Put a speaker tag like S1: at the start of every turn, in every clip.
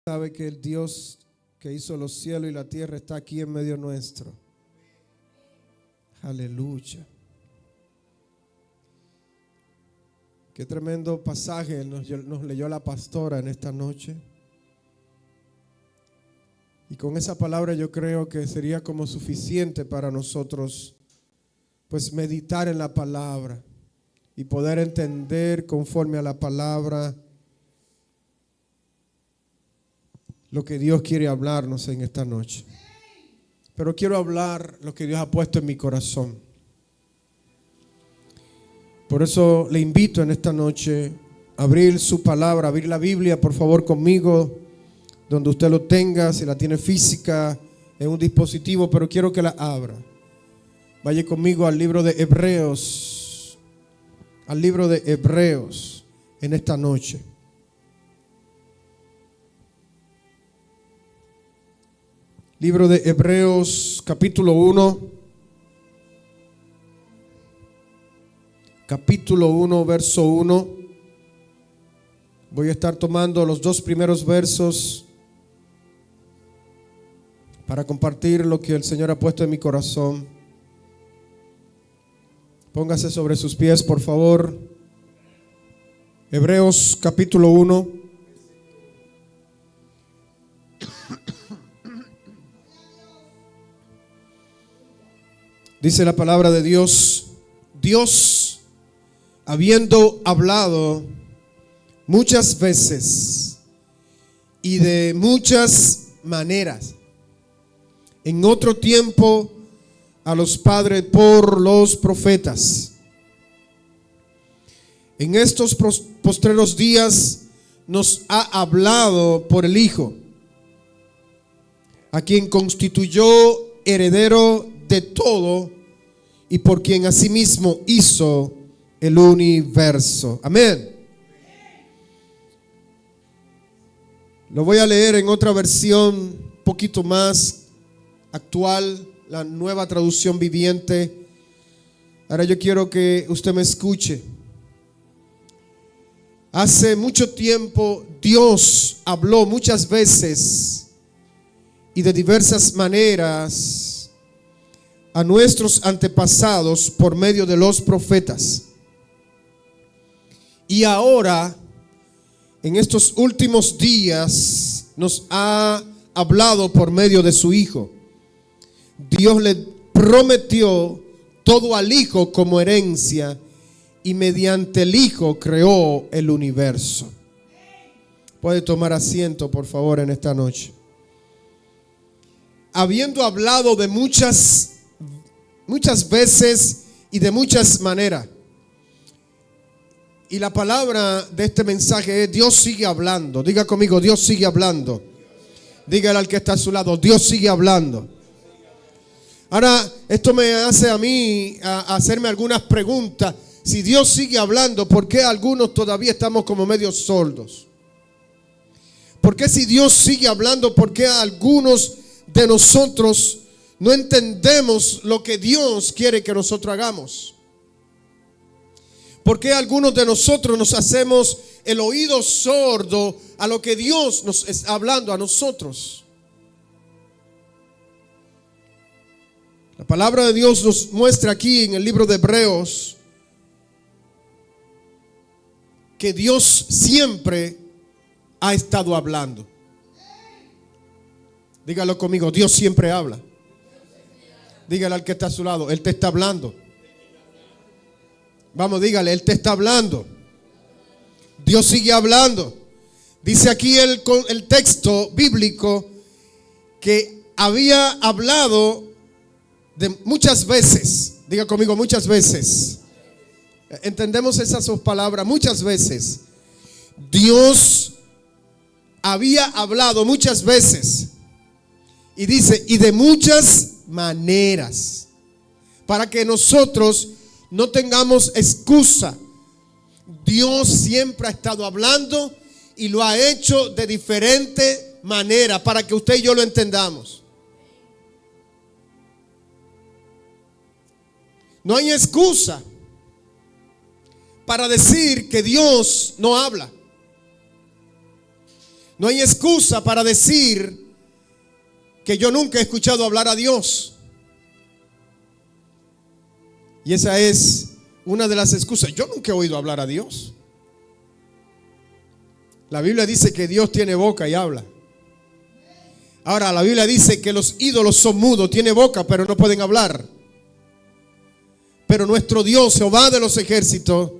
S1: Sabe que el Dios que hizo los cielos y la tierra está aquí en medio nuestro. Aleluya. Qué tremendo pasaje nos leyó la pastora en esta noche. Y con esa palabra yo creo que sería como suficiente para nosotros, pues meditar en la palabra y poder entender conforme a la palabra lo que Dios quiere hablarnos en esta noche. Pero quiero hablar lo que Dios ha puesto en mi corazón. Por eso le invito en esta noche a abrir su palabra, a abrir la Biblia, por favor, conmigo, donde usted lo tenga, si la tiene física, en un dispositivo, pero quiero que la abra. Vaya conmigo al libro de Hebreos, en esta noche. Libro de Hebreos, capítulo 1. Capítulo 1, verso 1. Voy a estar tomando los dos primeros versos para compartir lo que el Señor ha puesto en mi corazón. Póngase sobre sus pies, por favor. Hebreos, capítulo 1. Dice la palabra de Dios: Dios, habiendo hablado muchas veces y de muchas maneras en otro tiempo a los padres por los profetas, en estos postreros días nos ha hablado por el Hijo, a quien constituyó heredero de todo y por quien asimismo hizo el universo. Amén. Lo voy a leer en otra versión un poquito más actual, la Nueva Traducción Viviente. Ahora yo quiero que usted me escuche. Hace mucho tiempo Dios habló muchas veces y de diversas maneras a nuestros antepasados por medio de los profetas. Y ahora, en estos últimos días, nos ha hablado por medio de su Hijo. Dios le prometió todo al Hijo como herencia y mediante el Hijo creó el universo. Puede tomar asiento, por favor, en esta noche. Habiendo hablado de muchas veces y de muchas maneras. Y la palabra de este mensaje es: Dios sigue hablando. Diga conmigo: Dios sigue hablando. Dígale al que está a su lado: Dios sigue hablando. Ahora, esto me hace a mí a hacerme algunas preguntas. Si Dios sigue hablando, ¿por qué algunos todavía estamos como medio sordos? ¿Por qué si Dios sigue hablando, por qué algunos de nosotros no entendemos lo que Dios quiere que nosotros hagamos? ¿Por qué algunos de nosotros nos hacemos el oído sordo a lo que Dios nos está hablando a nosotros? La palabra de Dios nos muestra aquí en el libro de Hebreos que Dios siempre ha estado hablando. Dígalo conmigo: Dios siempre habla. Dígale al que está a su lado: Él te está hablando. Vamos, dígale: Él te está hablando. Dios sigue hablando. Dice aquí el texto bíblico que había hablado de muchas veces. Diga conmigo: muchas veces. Entendemos esas dos palabras: muchas veces. Dios había hablado muchas veces. Y dice: y de muchas maneras, para que nosotros no tengamos excusa. Dios siempre ha estado hablando y lo ha hecho de diferente manera para que usted y yo lo entendamos. No hay excusa para decir que Dios no habla. No hay excusa para decir que yo nunca he escuchado hablar a Dios. Y esa es una de las excusas. Yo nunca he oído hablar a Dios. La Biblia dice que Dios tiene boca y habla. Ahora, la Biblia dice que los ídolos son mudos, tiene boca pero no pueden hablar. Pero nuestro Dios, Jehová de los ejércitos,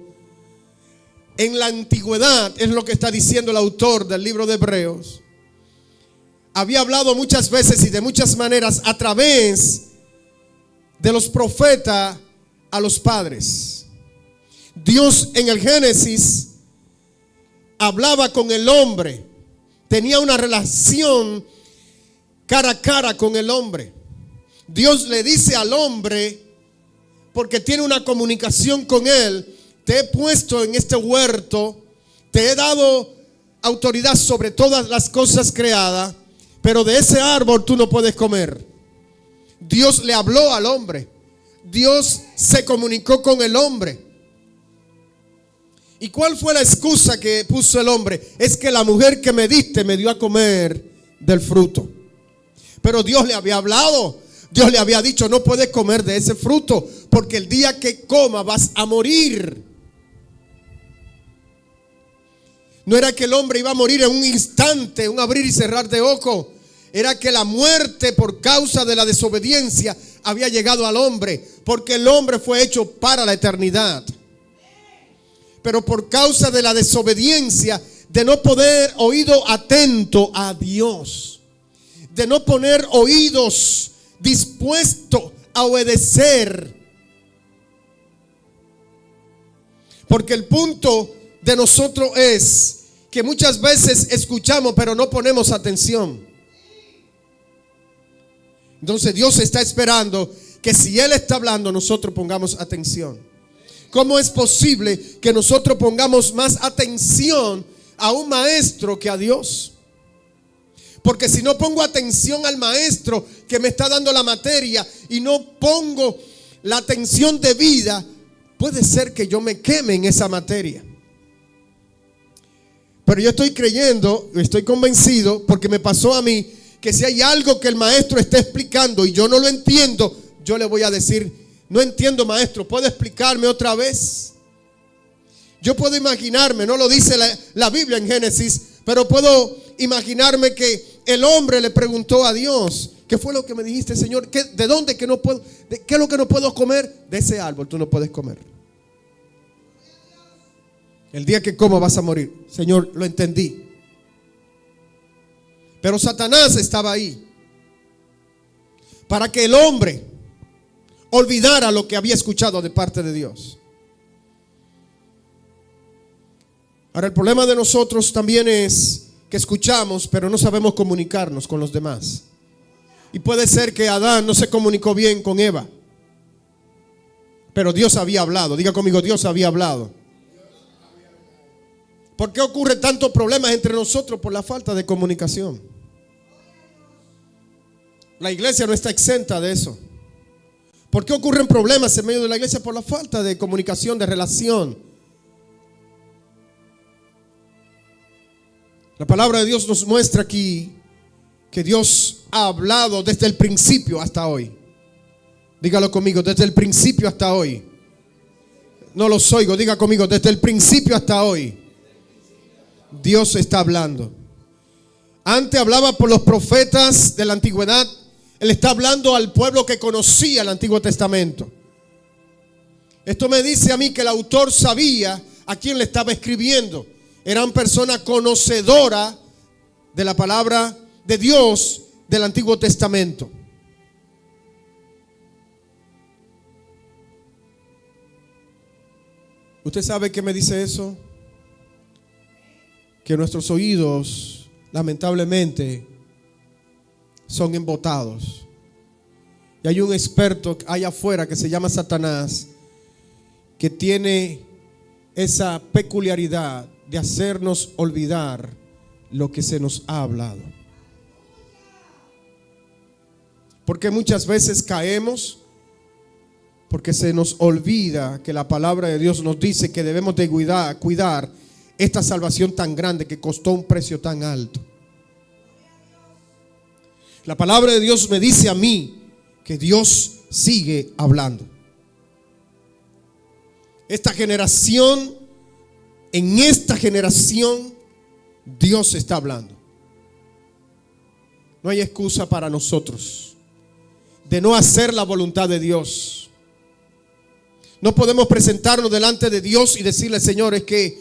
S1: en la antigüedad, es lo que está diciendo el autor del libro de Hebreos, había hablado muchas veces y de muchas maneras a través de los profetas a los padres. Dios en el Génesis hablaba con el hombre, tenía una relación cara a cara con el hombre. Dios le dice al hombre, porque tiene una comunicación con él: te he puesto en este huerto, te he dado autoridad sobre todas las cosas creadas, pero de ese árbol tú no puedes comer. Dios le habló al hombre. Dios se comunicó con el hombre. ¿Y cuál fue la excusa que puso el hombre? Es que la mujer que me diste me dio a comer del fruto. Pero Dios le había hablado. Dios le había dicho: no puedes comer de ese fruto, porque el día que comas vas a morir. No era que el hombre iba a morir en un instante, un abrir y cerrar de ojo. Era que la muerte por causa de la desobediencia había llegado al hombre, porque el hombre fue hecho para la eternidad. Pero por causa de la desobediencia, de no poner oído atento a Dios, de no poner oídos dispuestos a obedecer. Porque el punto de nosotros es que muchas veces escuchamos pero no ponemos atención. Entonces Dios está esperando que si Él está hablando, nosotros pongamos atención. ¿Cómo es posible que nosotros pongamos más atención a un maestro que a Dios? Porque si no pongo atención al maestro que me está dando la materia y no pongo la atención debida, puede ser que yo me queme en esa materia. Pero yo estoy creyendo, estoy convencido, porque me pasó a mí, que si hay algo que el maestro está explicando y yo no lo entiendo, yo le voy a decir: no entiendo, maestro, ¿puede explicarme otra vez? Yo puedo imaginarme, no lo dice la Biblia en Génesis, pero puedo imaginarme que el hombre le preguntó a Dios: ¿qué fue lo que me dijiste, Señor? ¿De dónde que no puedo? ¿Qué es lo que no puedo comer? De ese árbol tú no puedes comer. El día que comas vas a morir. Señor, lo entendí. Pero Satanás estaba ahí para que el hombre olvidara lo que había escuchado de parte de Dios. Ahora, el problema de nosotros también es que escuchamos, pero no sabemos comunicarnos con los demás. Y puede ser que Adán no se comunicó bien con Eva, pero Dios había hablado. Diga conmigo: Dios había hablado. ¿Por qué ocurre tantos problemas entre nosotros? Por la falta de comunicación. La iglesia no está exenta de eso. ¿Por qué ocurren problemas en medio de la iglesia? Por la falta de comunicación, de relación. La palabra de Dios nos muestra aquí que Dios ha hablado desde el principio hasta hoy. Dígalo conmigo: desde el principio hasta hoy. No los oigo, diga conmigo: desde el principio hasta hoy. Dios está hablando. Antes hablaba por los profetas de la antigüedad. Él está hablando al pueblo que conocía el Antiguo Testamento. Esto me dice a mí que el autor sabía a quién le estaba escribiendo. Eran personas conocedoras de la palabra de Dios del Antiguo Testamento. ¿Usted sabe qué me dice eso? Que nuestros oídos, lamentablemente, son embotados. Y hay un experto allá afuera que se llama Satanás, que tiene esa peculiaridad de hacernos olvidar lo que se nos ha hablado. Porque muchas veces caemos porque se nos olvida que la palabra de Dios nos dice que debemos de cuidar esta salvación tan grande que costó un precio tan alto. La palabra de Dios me dice a mí que Dios sigue hablando. Esta generación, en esta generación, Dios está hablando. No hay excusa para nosotros de no hacer la voluntad de Dios. No podemos presentarnos delante de Dios y decirle: Señor, es que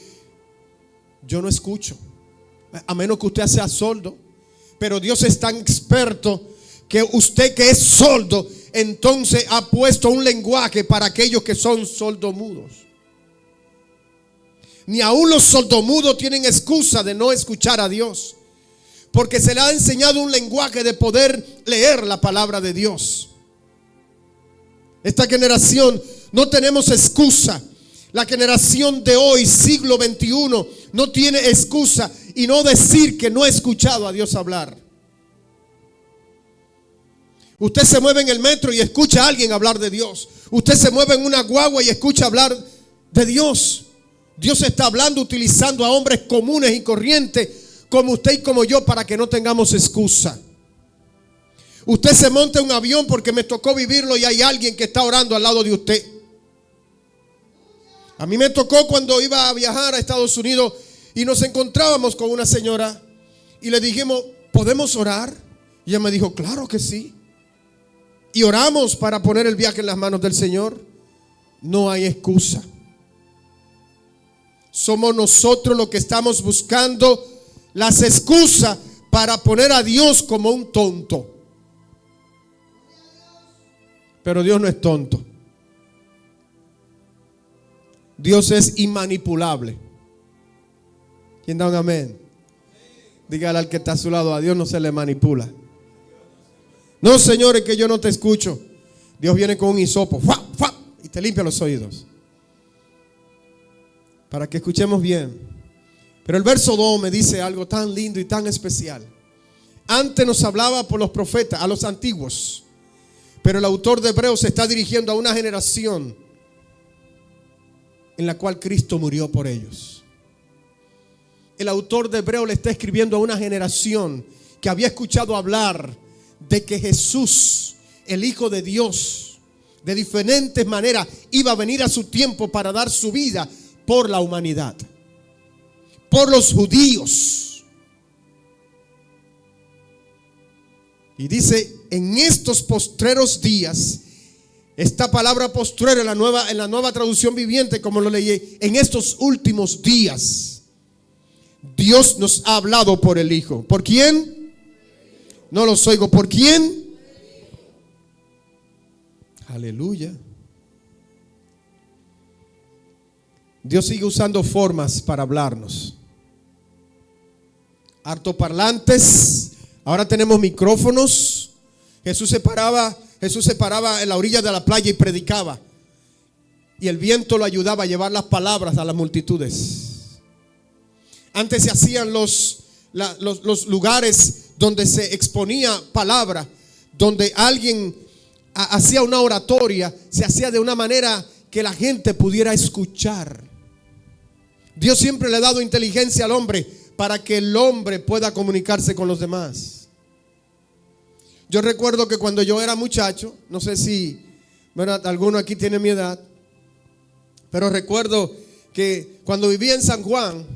S1: yo no escucho, a menos que usted sea sordo. Pero Dios es tan experto que usted, que es sordo, entonces ha puesto un lenguaje para aquellos que son sordomudos. Ni aún los sordomudos tienen excusa de no escuchar a Dios, porque se le ha enseñado un lenguaje de poder leer la palabra de Dios. Esta generación no tenemos excusa. La generación de hoy, siglo XXI, no tiene excusa y no decir que no ha escuchado a Dios hablar. Usted se mueve en el metro y escucha a alguien hablar de Dios. Usted se mueve en una guagua y escucha hablar de Dios. Dios está hablando utilizando a hombres comunes y corrientes como usted y como yo, para que no tengamos excusa. Usted se monta en un avión porque me tocó vivirlo y hay alguien que está orando al lado de usted. A mí me tocó cuando iba a viajar a Estados Unidos y nos encontrábamos con una señora y le dijimos: ¿podemos orar? Y ella me dijo: claro que sí. Y oramos para poner el viaje en las manos del Señor. No hay excusa. Somos nosotros los que estamos buscando las excusas para poner a Dios como un tonto. Pero Dios no es tonto. Dios es inmanipulable. ¿Quién da un amén? Dígale al que está a su lado: a Dios no se le manipula. No, señores, que yo no te escucho. Dios viene con un hisopo, ¡fua, fua!, y te limpia los oídos, para que escuchemos bien. Pero el verso 2 me dice algo tan lindo y tan especial. Antes nos hablaba por los profetas, a los antiguos, pero el autor de Hebreos se está dirigiendo a una generación en la cual Cristo murió por ellos. El autor de Hebreos le está escribiendo a una generación que había escuchado hablar de que Jesús, el Hijo de Dios, de diferentes maneras iba a venir a su tiempo para dar su vida por la humanidad, por los judíos. Y dice: en estos postreros días. Esta palabra postrero en la nueva traducción viviente, como lo leí, en estos últimos días, Dios nos ha hablado por el Hijo. ¿Por quién? No los oigo. ¿Por quién? Aleluya. Dios sigue usando formas para hablarnos. Altoparlantes. Ahora tenemos micrófonos. Jesús se paraba en la orilla de la playa y predicaba. Y el viento lo ayudaba a llevar las palabras a las multitudes. Antes se hacían los lugares donde se exponía palabra, donde alguien hacía una oratoria, se hacía de una manera que la gente pudiera escuchar. Dios siempre le ha dado inteligencia al hombre para que el hombre pueda comunicarse con los demás. Yo recuerdo que cuando yo era muchacho, no sé si, ¿verdad?, alguno aquí tiene mi edad, pero recuerdo que cuando vivía en San Juan,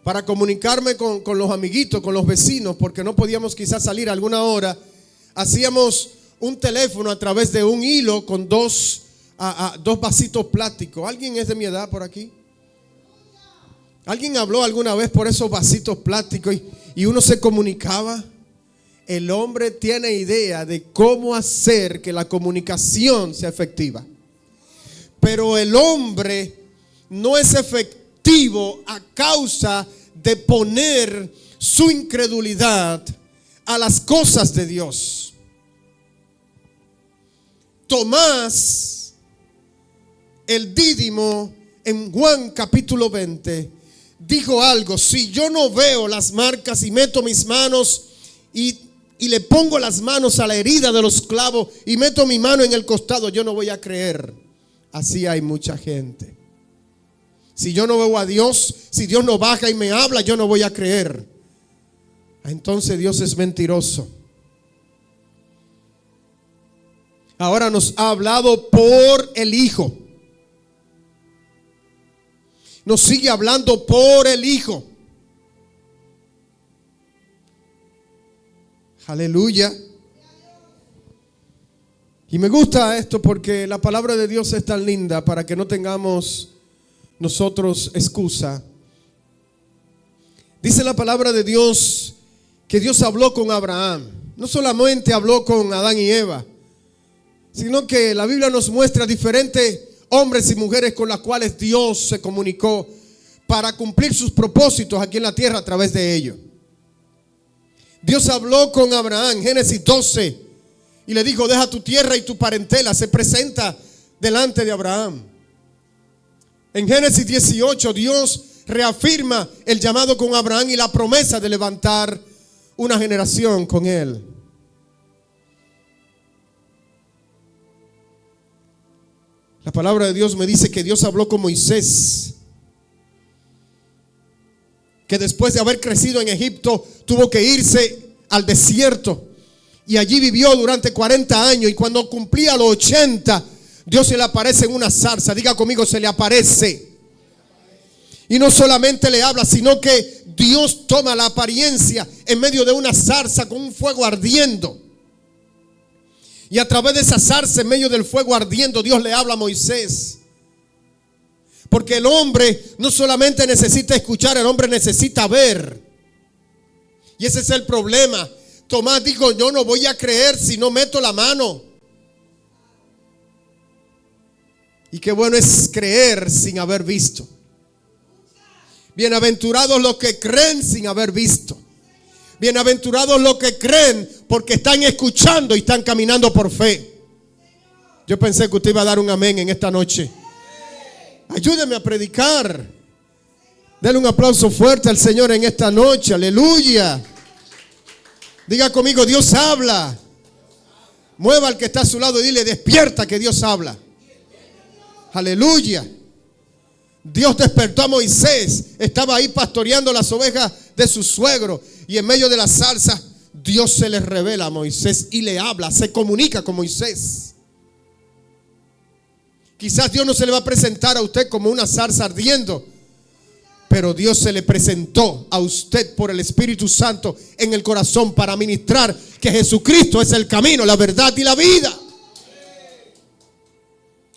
S1: para comunicarme con los amiguitos, con los vecinos, porque no podíamos quizás salir a alguna hora, hacíamos un teléfono a través de un hilo con dos vasitos plásticos. ¿Alguien es de mi edad por aquí? ¿Alguien habló alguna vez por esos vasitos plásticos y uno se comunicaba? El hombre tiene idea de cómo hacer que la comunicación sea efectiva. Pero el hombre no es efectivo a causa de poner su incredulidad a las cosas de Dios. Tomás, el dídimo, en Juan capítulo 20, dijo algo: si yo no veo las marcas y meto mis manos y le pongo las manos a la herida de los clavos y meto mi mano en el costado, yo no voy a creer. Así hay mucha gente. Si yo no veo a Dios, si Dios no baja y me habla, yo no voy a creer. Entonces Dios es mentiroso. Ahora nos ha hablado por el Hijo. Nos sigue hablando por el Hijo. Aleluya. Y me gusta esto porque la palabra de Dios es tan linda para que no tengamos nosotros excusa. Dice la palabra de Dios que Dios habló con Abraham. No solamente habló con Adán y Eva, sino que la Biblia nos muestra diferentes hombres y mujeres con las cuales Dios se comunicó para cumplir sus propósitos aquí en la tierra a través de ellos. Dios habló con Abraham, Génesis 12, y le dijo: deja tu tierra y tu parentela. Se presenta delante de Abraham. En Génesis 18, Dios reafirma el llamado con Abraham y la promesa de levantar una generación con él. La palabra de Dios me dice que Dios habló con Moisés, que después de haber crecido en Egipto tuvo que irse al desierto y allí vivió durante 40 años, y cuando cumplía los 80 Dios se le aparece en una zarza. Diga conmigo: se le aparece. Y no solamente le habla, sino que Dios toma la apariencia en medio de una zarza con un fuego ardiendo. Y a través de esa zarza, en medio del fuego ardiendo, Dios le habla a Moisés. Porque el hombre no solamente necesita escuchar, el hombre necesita ver. Y ese es el problema. Tomás dijo: yo no voy a creer si no meto la mano. Y qué bueno es creer sin haber visto. Bienaventurados los que creen sin haber visto. Bienaventurados los que creen porque están escuchando y están caminando por fe. Yo pensé que usted iba a dar un amén en esta noche. Ayúdeme a predicar. Denle un aplauso fuerte al Señor en esta noche. Aleluya. Diga conmigo: Dios habla. Mueva al que está a su lado y dile: despierta, que Dios habla. Aleluya. Dios despertó a Moisés. Estaba ahí pastoreando las ovejas de su suegro, y en medio de la zarza Dios se le revela a Moisés y le habla, se comunica con Moisés. Quizás Dios no se le va a presentar a usted como una zarza ardiendo, pero Dios se le presentó a usted por el Espíritu Santo en el corazón para ministrar que Jesucristo es el camino, la verdad y la vida.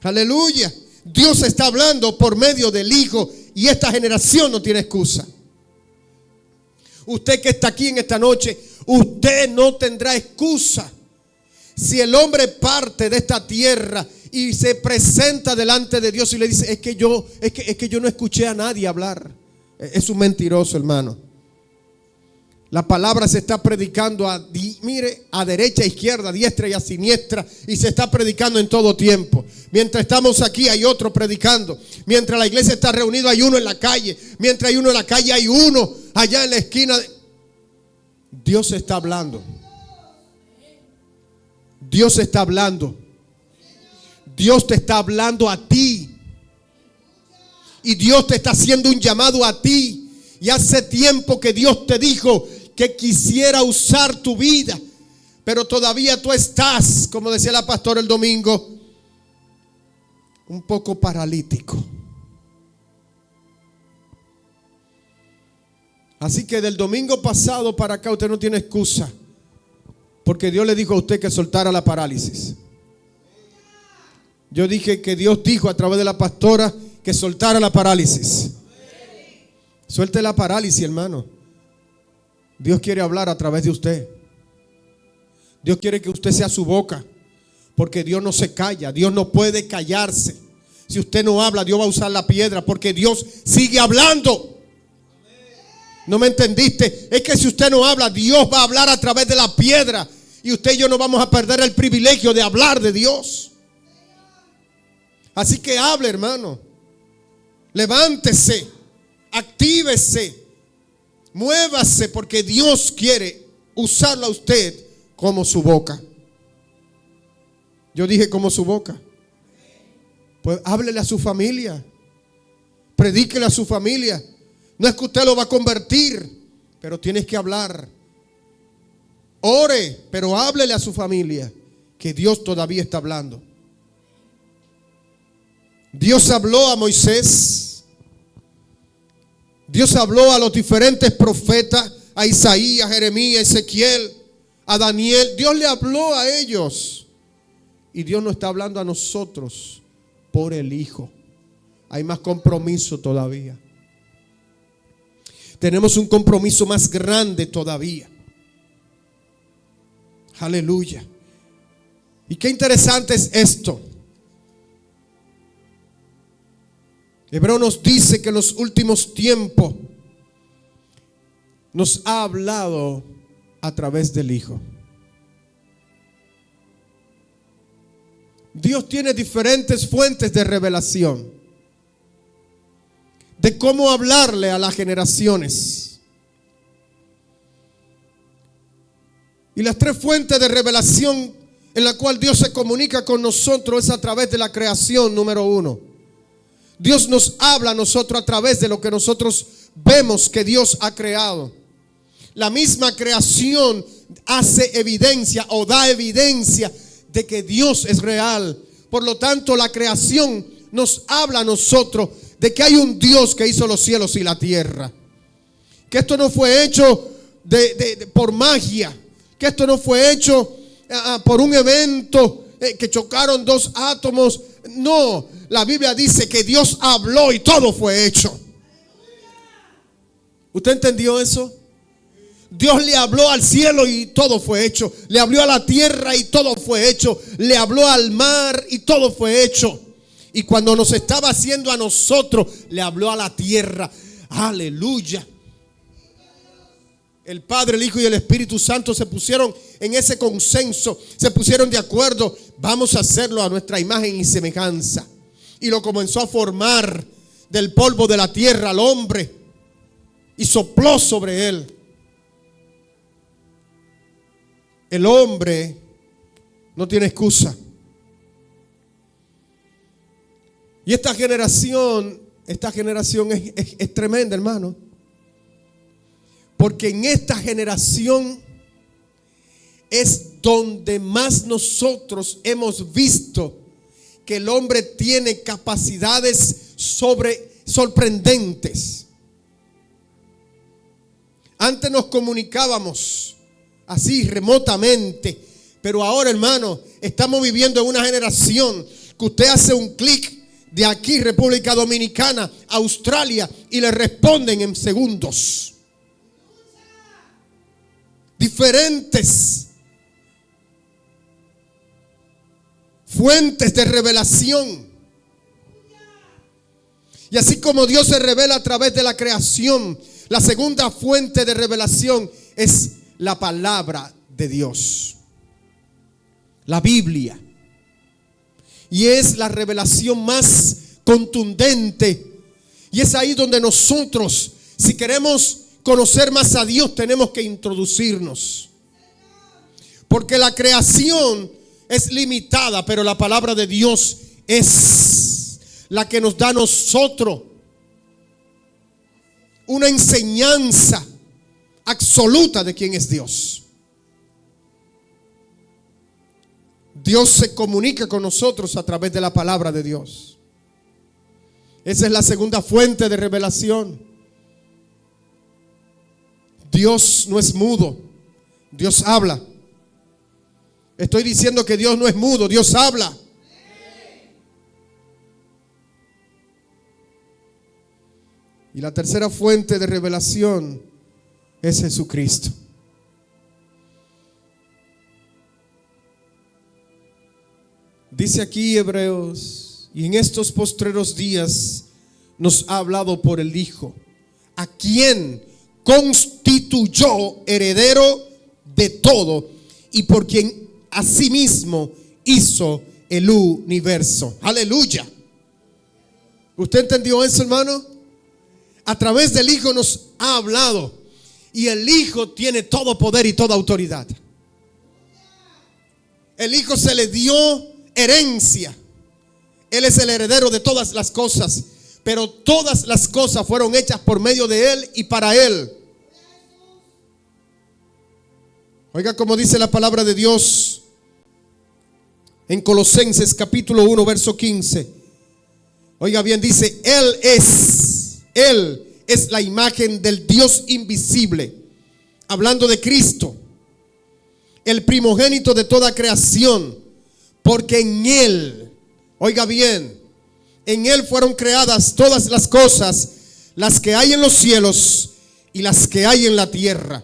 S1: Aleluya. Dios está hablando por medio del Hijo, y esta generación no tiene excusa. Usted que está aquí en esta noche, usted no tendrá excusa. Si el hombre parte de esta tierra y se presenta delante de Dios y le dice: es que yo no escuché a nadie hablar, es un mentiroso, hermano. La palabra se está predicando a derecha, a izquierda, a diestra y a siniestra, y se está predicando en todo tiempo. Mientras estamos aquí hay otro predicando. Mientras la iglesia está reunida hay uno en la calle. Mientras hay uno en la calle hay uno allá en la esquina. Dios está hablando. Dios está hablando. Dios te está hablando a ti. Y Dios te está haciendo un llamado a ti. Y hace tiempo que Dios te dijo que quisiera usar tu vida, pero todavía tú estás, como decía la pastora el domingo, un poco paralítico. Así que del domingo pasado para acá usted no tiene excusa, porque Dios le dijo a usted que soltara la parálisis. Yo dije que Dios dijo a través de la pastora que soltara la parálisis. Suelte la parálisis, hermano. Dios quiere hablar a través de usted. Dios quiere que usted sea su boca, porque Dios no se calla. Dios no puede callarse. Si usted no habla, Dios va a usar la piedra, porque Dios sigue hablando. ¿No me entendiste? Es que si usted no habla, Dios va a hablar a través de la piedra, y usted y yo no vamos a perder el privilegio de hablar de Dios. Así que hable, hermano. Levántese. Actívese, muévase, porque Dios quiere usarla a usted como su boca. Yo dije como su boca. Pues háblele a su familia, predíquele a su familia. No es que usted lo va a convertir, pero tienes que hablar. Ore, pero háblele a su familia que Dios todavía está hablando. Dios habló a Moisés. Dios habló a los diferentes profetas, a Isaías, a Jeremías, a Ezequiel, a Daniel. Dios le habló a ellos. Y Dios nos está hablando a nosotros por el Hijo. Hay más compromiso todavía. Tenemos un compromiso más grande todavía. Aleluya. Y qué interesante es esto. Hebreo nos dice que en los últimos tiempos nos ha hablado a través del Hijo. Dios tiene diferentes fuentes de revelación de cómo hablarle a las generaciones. Y las tres fuentes de revelación en la cual Dios se comunica con nosotros es a través de la creación, número uno. Dios nos habla a nosotros a través de lo que nosotros vemos que Dios ha creado. La misma creación hace evidencia o da evidencia de que Dios es real. Por lo tanto, la creación nos habla a nosotros de que hay un Dios que hizo los cielos y la tierra. Que esto no fue hecho por magia. Que esto no fue hecho por un evento que chocaron dos átomos. No, la Biblia dice que Dios habló y todo fue hecho. ¿Usted entendió eso? Dios le habló al cielo y todo fue hecho. Le habló a la tierra y todo fue hecho. Le habló al mar y todo fue hecho. Y cuando nos estaba haciendo a nosotros, le habló a la tierra. Aleluya. El Padre, el Hijo y el Espíritu Santo se pusieron en ese consenso. Se pusieron de acuerdo. Vamos a hacerlo a nuestra imagen y semejanza. Y lo comenzó a formar del polvo de la tierra al hombre. Y sopló sobre él. El hombre no tiene excusa. Y esta generación es tremenda, hermano. Porque en esta generación es donde más nosotros hemos visto que el hombre tiene capacidades sorprendentes. Antes nos comunicábamos así remotamente, pero ahora, hermano, estamos viviendo en una generación que usted hace un clic de aquí, República Dominicana, Australia, y le responden en segundos. Diferentes fuentes de revelación. Y así como Dios se revela a través de la creación, la segunda fuente de revelación es la palabra de Dios, la Biblia. Y es la revelación más contundente. Y es ahí donde nosotros, si queremos conocer más a Dios, tenemos que introducirnos. Porque la creación es limitada, pero la palabra de Dios es la que nos da a nosotros una enseñanza absoluta de quién es Dios. Dios se comunica con nosotros a través de la palabra de Dios. Esa es la segunda fuente de revelación. Dios no es mudo, Dios habla. Estoy diciendo que Dios no es mudo, Dios habla. Y la tercera fuente de revelación es Jesucristo. Dice aquí Hebreos, y en estos postreros días nos ha hablado por el Hijo, a quien constituyó heredero de todo y por quien asimismo hizo el universo. Aleluya. ¿Usted entendió eso, hermano? A través del Hijo nos ha hablado. Y el Hijo tiene todo poder y toda autoridad. El Hijo se le dio herencia. Él es el heredero de todas las cosas. Pero todas las cosas fueron hechas por medio de Él y para Él. Oiga como dice la palabra de Dios en Colosenses capítulo 1, verso 15. Oiga bien, dice, Él es la imagen del Dios invisible, hablando de Cristo, el primogénito de toda creación, porque en Él, oiga bien, en Él fueron creadas todas las cosas, las que hay en los cielos y las que hay en la tierra,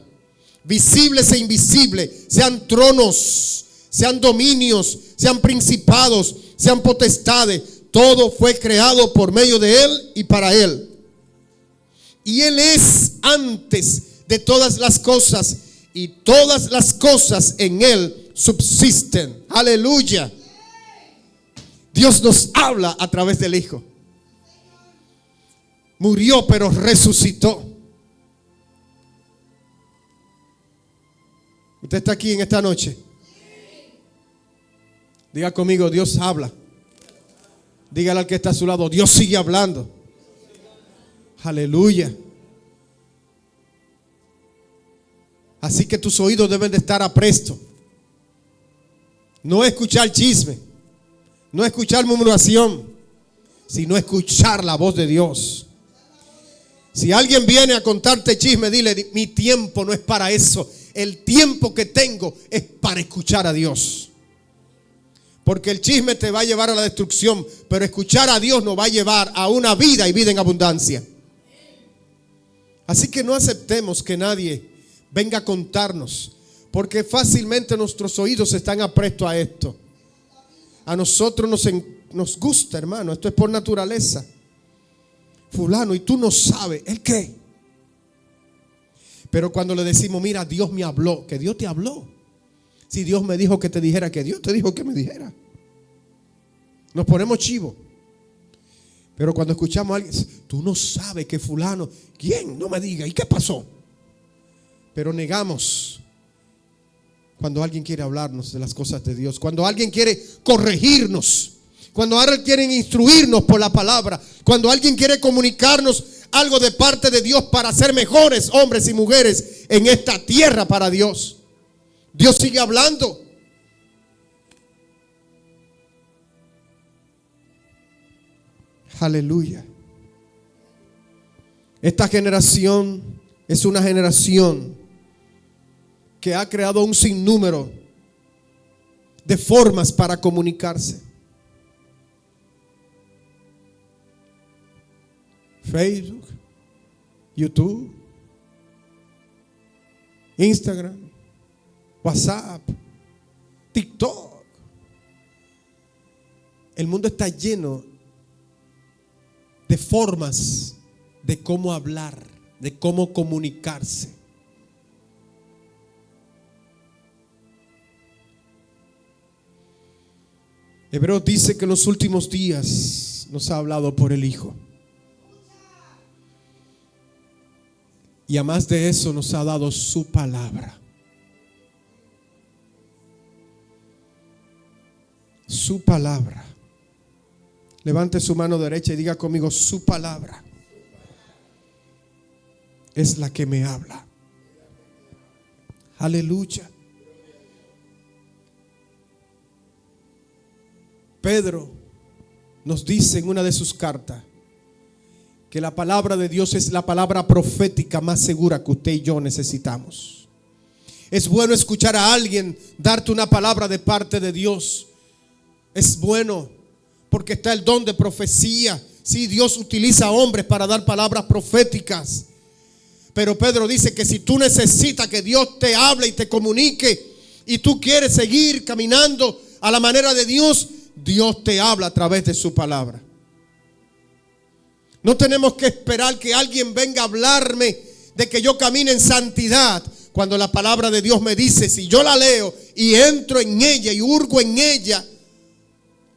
S1: visibles e invisibles, sean tronos, sean dominios, sean principados, sean potestades. Todo fue creado por medio de Él y para Él. Y Él es antes de todas las cosas, y todas las cosas en Él subsisten. Aleluya. Dios nos habla a través del Hijo. Murió pero resucitó. Usted está aquí en esta noche. Diga conmigo, Dios habla. Dígale al que está a su lado, Dios sigue hablando. Aleluya. Así que tus oídos deben de estar apresto. No escuchar chisme, no escuchar murmuración, sino escuchar la voz de Dios. Si alguien viene a contarte chisme, dile, mi tiempo no es para eso. El tiempo que tengo es para escuchar a Dios. Porque el chisme te va a llevar a la destrucción, pero escuchar a Dios nos va a llevar a una vida y vida en abundancia. Así que no aceptemos que nadie venga a contarnos, porque fácilmente nuestros oídos están aprestos a esto. A nosotros nos gusta, hermano, esto es por naturaleza. Fulano, y tú no sabes, ¿el qué? Pero cuando le decimos, mira, Dios me habló, que Dios te habló. Si Dios me dijo que te dijera, que Dios te dijo que me dijera. Nos ponemos chivos. Pero cuando escuchamos a alguien, tú no sabes que fulano, ¿quién? No me diga, ¿y qué pasó? Pero negamos cuando alguien quiere hablarnos de las cosas de Dios, cuando alguien quiere corregirnos, cuando alguien quiere instruirnos por la palabra, cuando alguien quiere comunicarnos algo de parte de Dios para ser mejores hombres y mujeres en esta tierra para Dios. Dios sigue hablando. Aleluya. Esta generación es una generación que ha creado un sinnúmero de formas para comunicarse. Facebook, YouTube, Instagram, WhatsApp, TikTok. El mundo está lleno de formas de cómo hablar, de cómo comunicarse. Hebreos dice que en los últimos días nos ha hablado por el Hijo. Y además de eso nos ha dado su palabra. Su palabra. Levante su mano derecha y diga conmigo, su palabra es la que me habla. Aleluya. Pedro nos dice en una de sus cartas que la palabra de Dios es la palabra profética más segura que usted y yo necesitamos. Es bueno escuchar a alguien darte una palabra de parte de Dios. Es bueno porque está el don de profecía. Sí, Dios utiliza a hombres para dar palabras proféticas. Pero Pedro dice que si tú necesitas que Dios te hable y te comunique y tú quieres seguir caminando a la manera de Dios, Dios te habla a través de su palabra. No tenemos que esperar que alguien venga a hablarme de que yo camine en santidad, cuando la palabra de Dios me dice, si yo la leo y entro en ella y hurgo en ella,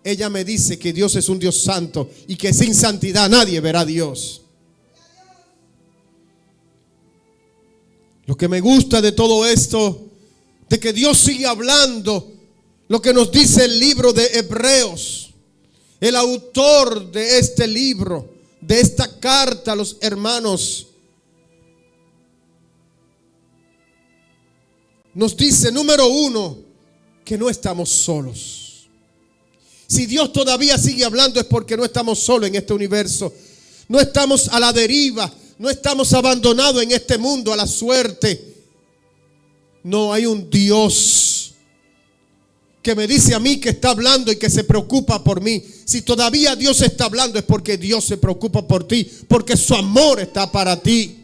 S1: ella me dice que Dios es un Dios santo y que sin santidad nadie verá a Dios. Lo que me gusta de todo esto, de que Dios sigue hablando, lo que nos dice el libro de Hebreos, el autor de este libro, de esta carta a los hermanos, nos dice, número uno, que no estamos solos. Si Dios todavía sigue hablando es porque no estamos solos en este universo. No estamos a la deriva. No estamos abandonados en este mundo a la suerte. No, hay un Dios que me dice a mí que está hablando y que se preocupa por mí. Si todavía Dios está hablando es porque Dios se preocupa por ti, porque su amor está para ti.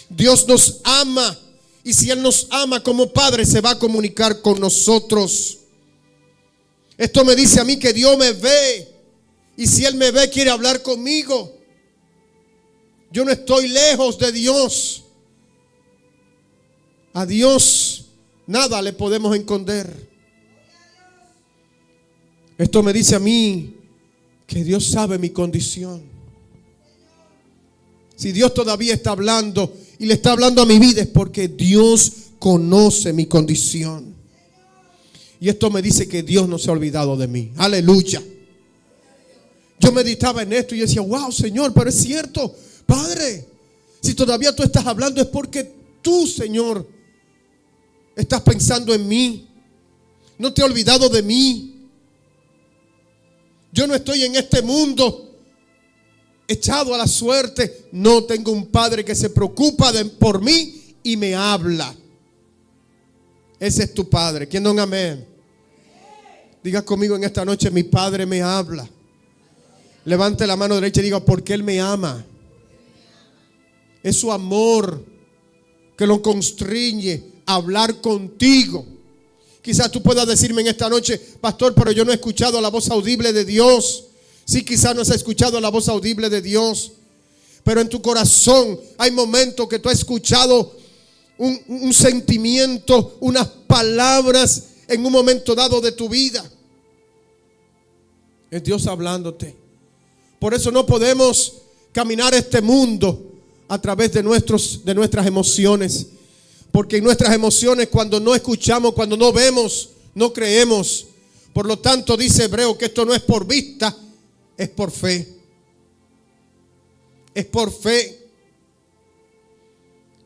S1: Dios nos ama, y si Él nos ama como Padre, se va a comunicar con nosotros. Esto me dice a mí que Dios me ve, y si Él me ve, quiere hablar conmigo. Yo no estoy lejos de Dios. A Dios nada le podemos esconder. Esto me dice a mí que Dios sabe mi condición. Si Dios todavía está hablando y le está hablando a mi vida, es porque Dios conoce mi condición. Y esto me dice que Dios no se ha olvidado de mí. Aleluya. Yo meditaba en esto y decía, wow, Señor, pero es cierto, Padre, si todavía tú estás hablando es porque tú, Señor, estás pensando en mí. No te has olvidado de mí. Yo no estoy en este mundo echado a la suerte. No, tengo un Padre que se preocupa por mí y me habla. Ese es tu Padre. ¿Quién da un amén? Diga conmigo en esta noche, mi Padre me habla. Levante la mano derecha y diga, porque Él me ama. Es su amor que lo constriñe a hablar contigo. Quizás tú puedas decirme en esta noche, pastor, pero yo no he escuchado la voz audible de Dios. Sí, quizás no has escuchado la voz audible de Dios, pero en tu corazón hay momentos que tú has escuchado un sentimiento, unas palabras en un momento dado de tu vida. Es Dios hablándote. Por eso no podemos caminar este mundo a través de nuestras emociones. Porque en nuestras emociones, cuando no escuchamos, cuando no vemos, no creemos. Por lo tanto, dice Hebreo que esto no es por vista, es por fe. Es por fe.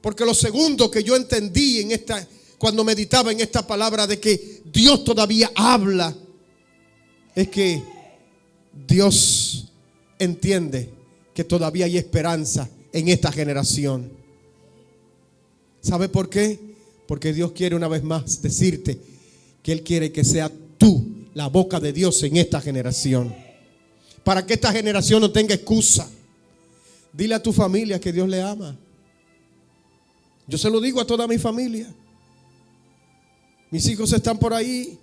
S1: Porque lo segundo que yo entendí cuando meditaba en esta palabra de que Dios todavía habla, es que Dios entiende que todavía hay esperanza en esta generación. ¿Sabe por qué? Porque Dios quiere una vez más decirte que Él quiere que sea tú la boca de Dios en esta generación. Para que esta generación no tenga excusa. Dile a tu familia que Dios le ama. Yo se lo digo a toda mi familia. Mis hijos están por ahí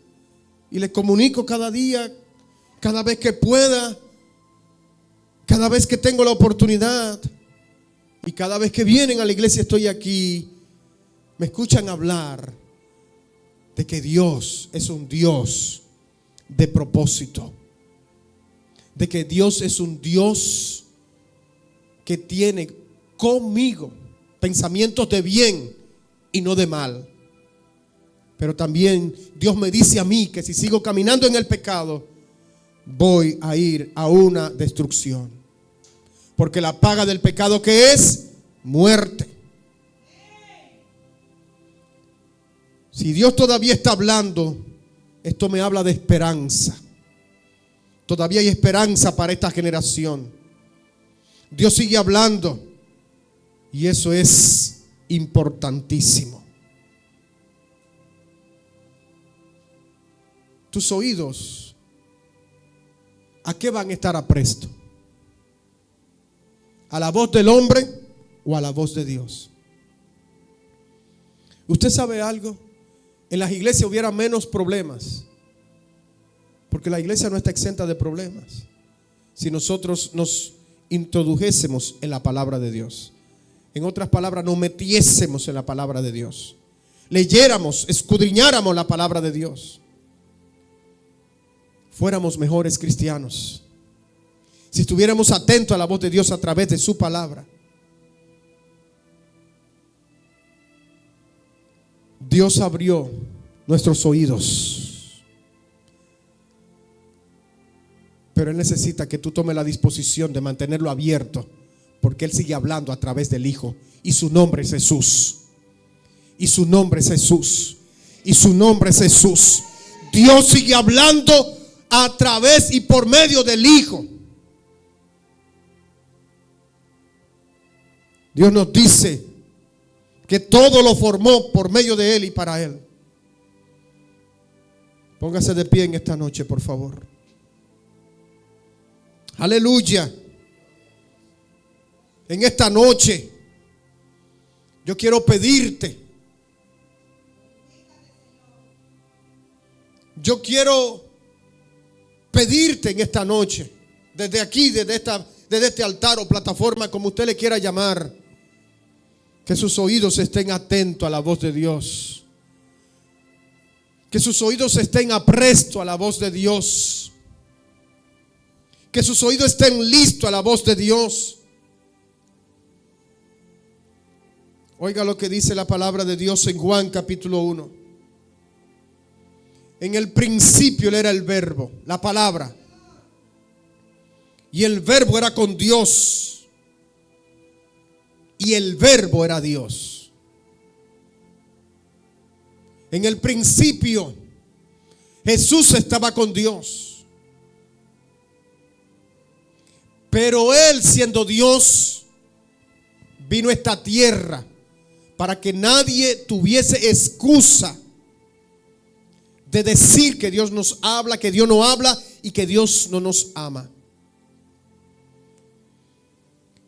S1: y les comunico cada día, cada vez que pueda, cada vez que tengo la oportunidad y cada vez que vienen a la iglesia estoy aquí. Me escuchan hablar de que Dios es un Dios de propósito. De que Dios es un Dios que tiene conmigo pensamientos de bien y no de mal. Pero también Dios me dice a mí que si sigo caminando en el pecado, voy a ir a una destrucción. Porque la paga del pecado, ¿qué es? Muerte. Si Dios todavía está hablando, esto me habla de esperanza. Todavía hay esperanza para esta generación. Dios sigue hablando y eso es importantísimo. Tus oídos, ¿a qué van a estar apresto? ¿A la voz del hombre o a la voz de Dios? ¿Usted sabe algo? En las iglesias hubiera menos problemas, porque la iglesia no está exenta de problemas, si nosotros nos introdujésemos en la palabra de Dios. En otras palabras, nos metiésemos en la palabra de Dios, leyéramos, escudriñáramos la palabra de Dios, fuéramos mejores cristianos. Si estuviéramos atentos a la voz de Dios a través de su palabra. Dios abrió nuestros oídos, pero Él necesita que tú tomes la disposición de mantenerlo abierto, porque Él sigue hablando a través del Hijo, y su nombre es Jesús. Y su nombre es Jesús. Y su nombre es Jesús. Dios sigue hablando a través y por medio del Hijo. Dios nos dice que todo lo formó por medio de Él y para Él. Póngase de pie en esta noche, por favor. Aleluya. En esta noche yo quiero pedirte. Yo quiero pedirte en esta noche, desde aquí, desde este altar o plataforma, como usted le quiera llamar, que sus oídos estén atentos a la voz de Dios. Que sus oídos estén aprestos a la voz de Dios. Que sus oídos estén listos a la voz de Dios. Oiga lo que dice la palabra de Dios en Juan capítulo 1. En el principio era el verbo, la palabra. Y el verbo era con Dios. Y el verbo era Dios. En el principio Jesús estaba con Dios. Pero Él, siendo Dios, vino a esta tierra para que nadie tuviese excusa de decir que Dios nos habla, que Dios no habla y que Dios no nos ama.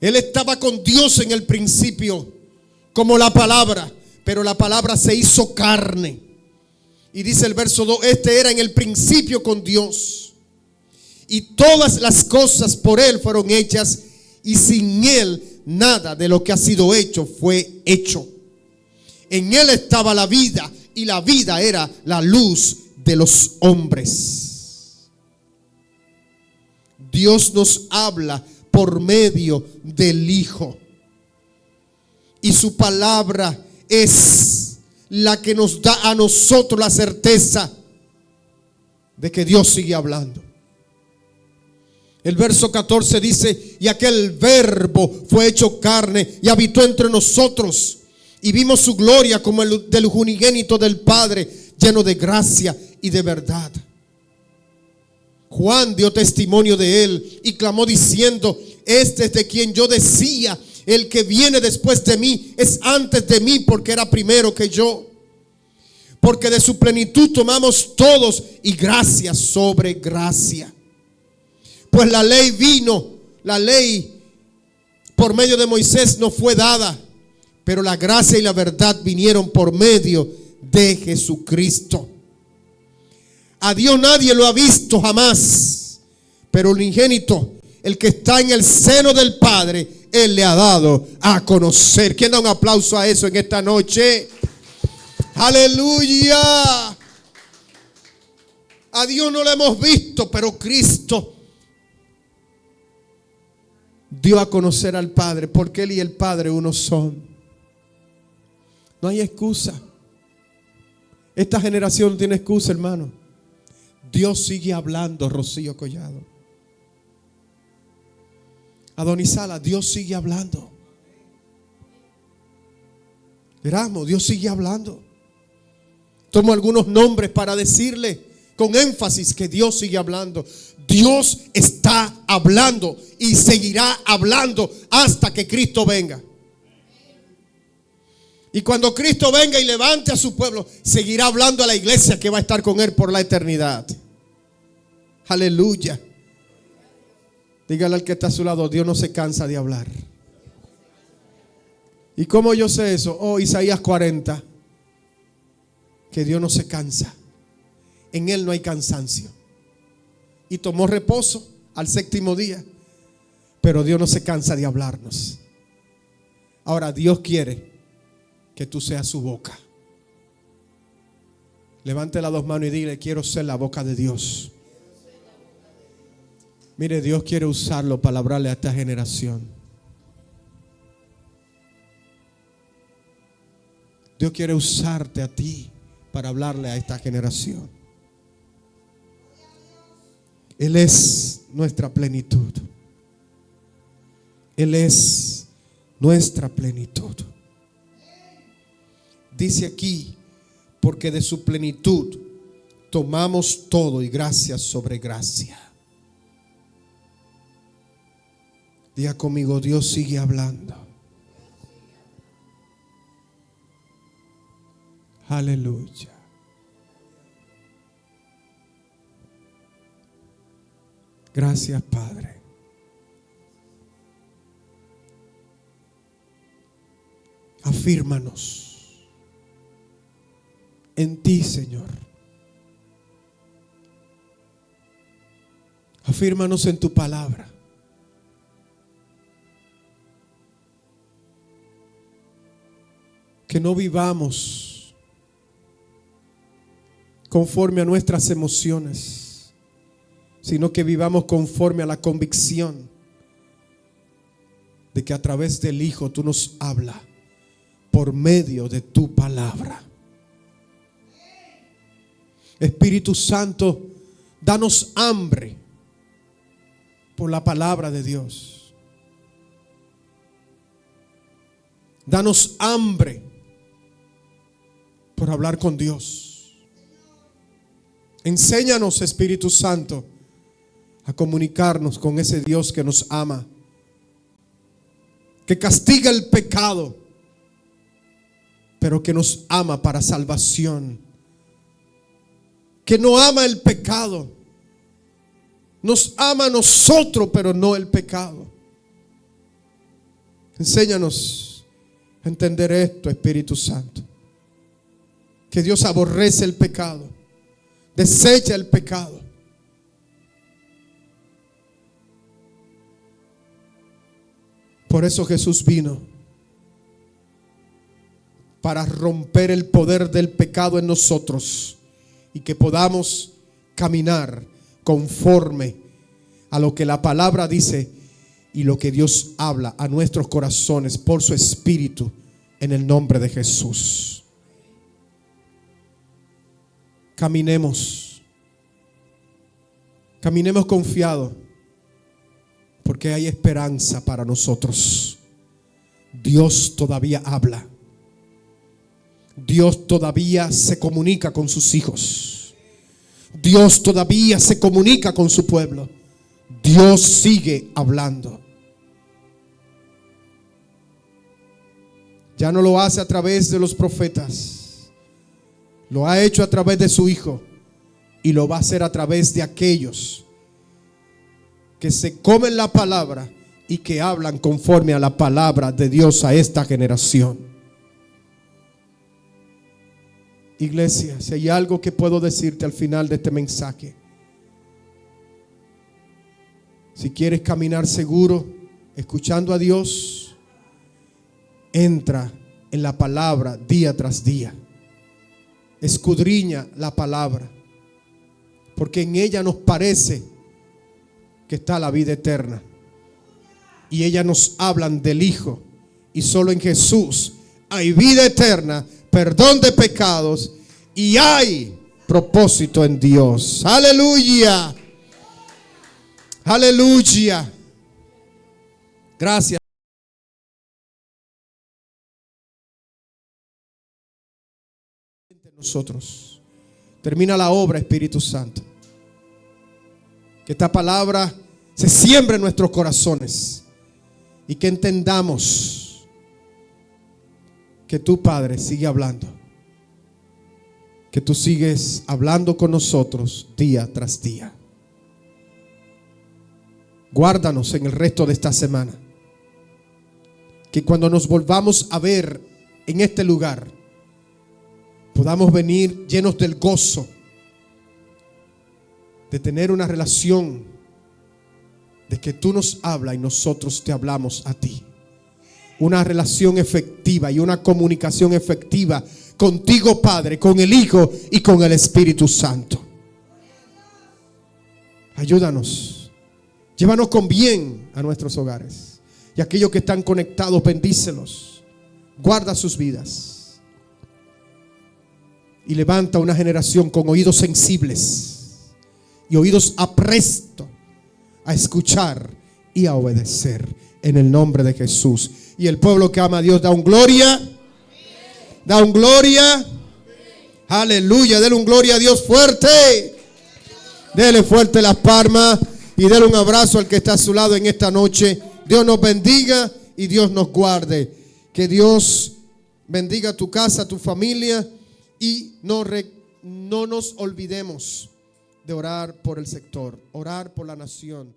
S1: Él estaba con Dios en el principio como la palabra, pero la palabra se hizo carne. Y dice el verso 2, este era en el principio con Dios. Y todas las cosas por Él fueron hechas, y sin Él nada de lo que ha sido hecho fue hecho. En Él estaba la vida, y la vida era la luz de los hombres. Dios nos habla por medio del Hijo. Y su palabra es la que nos da a nosotros la certeza de que Dios sigue hablando. El verso 14 dice: y aquel verbo fue hecho carne y habitó entre nosotros, y vimos su gloria como el del unigénito del Padre, lleno de gracia y de verdad. Juan dio testimonio de él y clamó diciendo: este es de quien yo decía, el que viene después de mí es antes de mí, porque era primero que yo. Porque de su plenitud tomamos todos, y gracia sobre gracia. Pues la ley vino, la ley por medio de Moisés no fue dada, pero la gracia y la verdad vinieron por medio de Jesucristo. A Dios nadie lo ha visto jamás, pero el unigénito, el que está en el seno del Padre, Él le ha dado a conocer. ¿Quién da un aplauso a eso en esta noche? Aleluya. A Dios no lo hemos visto, pero Cristo dio a conocer al Padre, porque Él y el Padre uno son. No hay excusa. Esta generación no tiene excusa, hermano. Dios sigue hablando, Rocío Collado. Adonisala, Dios sigue hablando. Erasmo, Dios sigue hablando. Tomo algunos nombres para decirle con énfasis que Dios sigue hablando. Dios está hablando y seguirá hablando hasta que Cristo venga. Y cuando Cristo venga y levante a su pueblo, seguirá hablando a la iglesia que va a estar con Él por la eternidad. Aleluya. Dígale al que está a su lado: Dios no se cansa de hablar. ¿Y cómo yo sé eso? Oh, Isaías 40. Que Dios no se cansa. En Él no hay cansancio. Y tomó reposo al séptimo día. Pero Dios no se cansa de hablarnos. Ahora Dios quiere que tú seas su boca. Levante las dos manos y dile: quiero ser la boca de Dios. Mire, Dios quiere usarlo para hablarle a esta generación. Dios quiere usarte a ti para hablarle a esta generación. Él es nuestra plenitud. Él es nuestra plenitud. Dice aquí: porque de su plenitud tomamos todo y gracia sobre gracia. Diga conmigo, Dios sigue hablando. Aleluya. Gracias, Padre. Afírmanos en ti, Señor. Afírmanos en tu palabra. Que no vivamos conforme a nuestras emociones, sino que vivamos conforme a la convicción de que a través del Hijo tú nos hablas por medio de tu palabra. Espíritu Santo, danos hambre por la palabra de Dios. Danos hambre por hablar con Dios. Enséñanos, Espíritu Santo, a comunicarnos con ese Dios que nos ama, que castiga el pecado, pero que nos ama para salvación, que no ama el pecado, nos ama a nosotros, pero no el pecado. Enséñanos a entender esto, Espíritu Santo, que Dios aborrece el pecado, desecha el pecado. Por eso Jesús vino, para romper el poder del pecado en nosotros y que podamos caminar conforme a lo que la palabra dice y lo que Dios habla a nuestros corazones por su Espíritu, en el nombre de Jesús. Caminemos confiados, porque hay esperanza para nosotros. Dios todavía habla. Dios todavía se comunica con sus hijos. Dios todavía se comunica con su pueblo. Dios sigue hablando. Ya no lo hace a través de los profetas. Lo ha hecho a través de su Hijo. Y lo va a hacer a través de aquellos que se comen la palabra y que hablan conforme a la palabra de Dios a esta generación. Iglesia, si hay algo que puedo decirte al final de este mensaje, si quieres caminar seguro, escuchando a Dios, entra en la palabra día tras día. Escudriña la palabra, porque en ella nos parece que está la vida eterna. Y ella nos hablan del Hijo, y solo en Jesús hay vida eterna, perdón de pecados y hay propósito en Dios. Aleluya. Aleluya. Gracias. Nosotros. Termina la obra, Espíritu Santo. Que esta palabra se siembre en nuestros corazones y que entendamos que tu Padre sigue hablando, que tú sigues hablando con nosotros día tras día. Guárdanos en el resto de esta semana, que cuando nos volvamos a ver en este lugar podamos venir llenos del gozo de tener una relación, de que tú nos hablas y nosotros te hablamos a ti. Una relación efectiva y una comunicación efectiva contigo, Padre, con el Hijo y con el Espíritu Santo. Ayúdanos. Llévanos con bien a nuestros hogares. Y aquellos que están conectados, bendícelos. Guarda sus vidas. Y levanta una generación con oídos sensibles y oídos aprestos a escuchar y a obedecer. En el nombre de Jesús. Y el pueblo que ama a Dios da un gloria. Da un gloria. Aleluya, dele un gloria a Dios fuerte. Dele fuerte las palmas y dele un abrazo al que está a su lado en esta noche. Dios nos bendiga y Dios nos guarde. Que Dios bendiga tu casa, tu familia, y no nos olvidemos de orar por el sector, orar por la nación.